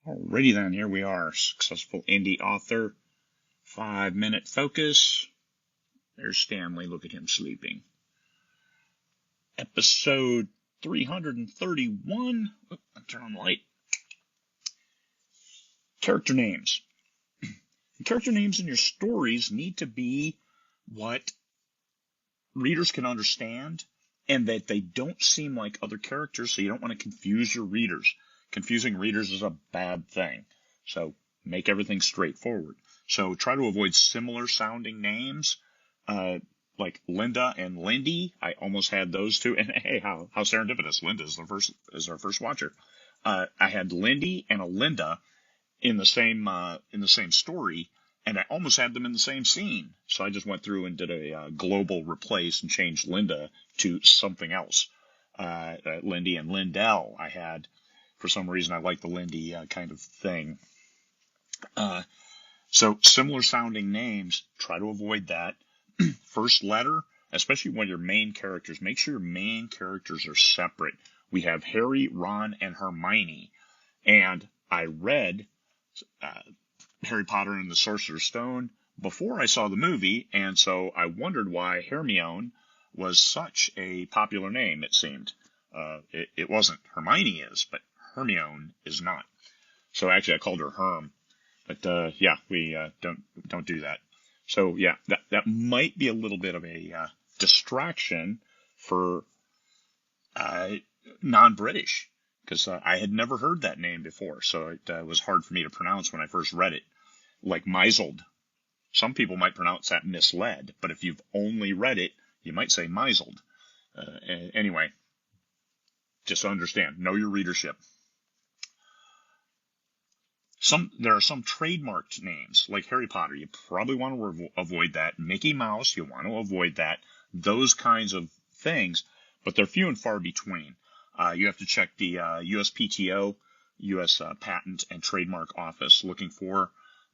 Alrighty then, here we are. Successful indie author. 5-minute focus. There's Stanley. Look at him sleeping. Episode 331. Oh, I'll turn on the light. Character names. Character names in your stories need to be what readers can understand and that they don't seem like other characters, so you don't want to confuse your readers. Confusing readers is a bad thing. So make everything straightforward. So try to avoid similar sounding names, like Linda and Lindy. I almost had those two. And hey, how serendipitous. Linda is our first watcher. I had Lindy and a Linda in the same story, and I almost had them in the same scene. So I just went through and did a global replace and changed Linda to something else. Lindy and Lindell. I had, for some reason, I like the Lindy kind of thing. So similar sounding names, try to avoid that. First letter, especially when your main characters, make sure your main characters are separate. We have Harry, Ron, and Hermione. And I read Harry Potter and the Sorcerer's Stone before I saw the movie, and so I wondered why Hermione was such a popular name, it seemed. It wasn't. Hermione is, but Hermione is not. So actually I called her Herm. But yeah, we don't do that. So yeah, that might be a little bit of a distraction for non-British, because I had never heard that name before, so it was hard for me to pronounce when I first read it. Like misled. Some people might pronounce that misled, but if you've only read it, you might say misled. Anyway, just understand, know your readership. There are some trademarked names, like Harry Potter. You probably want to avoid that. Mickey Mouse, you want to avoid that. Those kinds of things, but they're few and far between. You have to check the USPTO, U.S. Patent and Trademark Office, looking for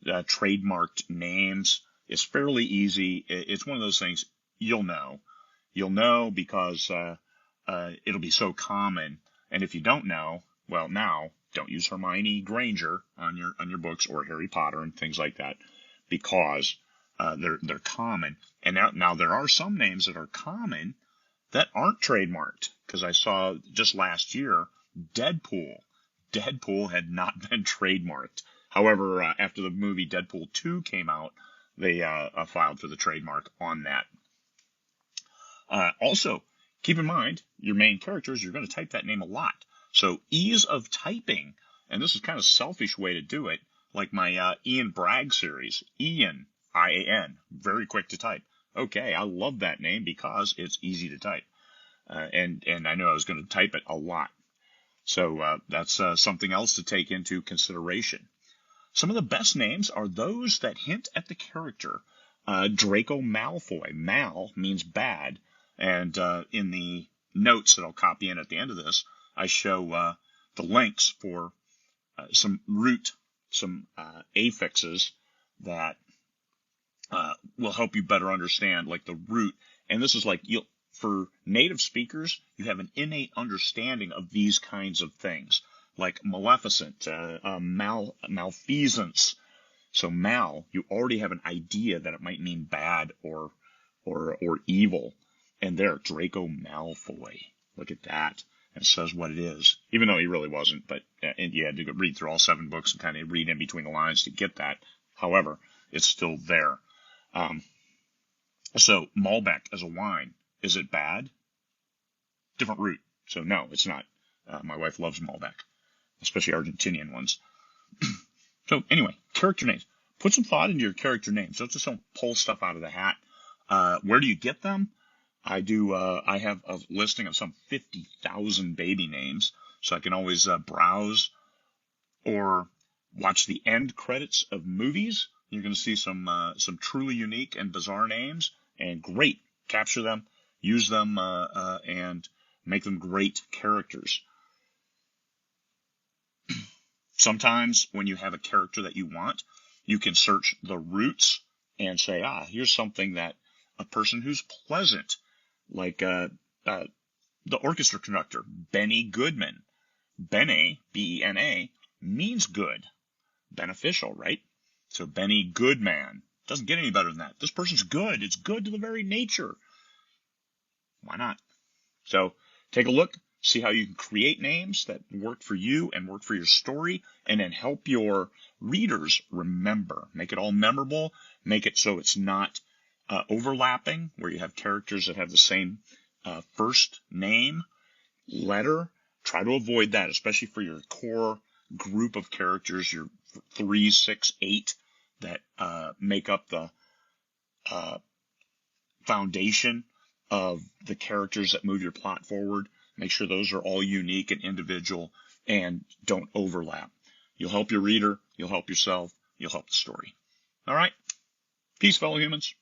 trademarked names. It's fairly easy. It's one of those things you'll know. You'll know because it'll be so common. And if you don't know, well, now don't use Hermione Granger on your books, or Harry Potter and things like that, because they're common. And now there are some names that are common that aren't trademarked, because I saw just last year Deadpool. Deadpool had not been trademarked. However, after the movie Deadpool 2 came out, they filed for the trademark on that. Also, keep in mind, your main characters, you're going to type that name a lot. So ease of typing, and this is kind of a selfish way to do it, like my Ian Bragg series. Ian, I-A-N, very quick to type. Okay, I love that name because it's easy to type. And I knew I was going to type it a lot. So that's something else to take into consideration. Some of the best names are those that hint at the character. Draco Malfoy. Mal means bad. And in the notes that I'll copy in at the end of this, I show the links for some affixes that will help you better understand, like the root. And this is like, for native speakers, you have an innate understanding of these kinds of things, like maleficent, malfeasance. So mal, you already have an idea that it might mean bad or evil. And there, Draco Malfoy. Look at that. And it says what it is, even though he really wasn't. But and you had to read through all 7 books and kind of read in between the lines to get that. However, it's still there. So Malbec as a wine, is it bad? Different root. So no, it's not. My wife loves Malbec, especially Argentinian ones. So anyway, character names. Put some thought into your character names. Don't pull stuff out of the hat. Where do you get them? I do. I have a listing of some 50,000 baby names, so I can always browse or watch the end credits of movies. You're going to see some truly unique and bizarre names, and great. Capture them, use them, and make them great characters. Sometimes when you have a character that you want, you can search the roots and say, here's something that a person who's pleasant, like the orchestra conductor, Benny Goodman. Bene, B-E-N-A, means good, beneficial, right? So Benny Goodman. Doesn't get any better than that. This person's good. It's good to the very nature. Why not? So take a look, see how you can create names that work for you and work for your story, and then help your readers remember. Make it all memorable. Make it so it's not overlapping, where you have characters that have the same first name, letter. Try to avoid that, especially for your core group of characters, your 3, 6, 8 that make up the foundation of the characters that move your plot forward. Make sure those are all unique and individual and don't overlap. You'll help your reader, you'll help yourself, you'll help the story. All right? Peace, fellow humans.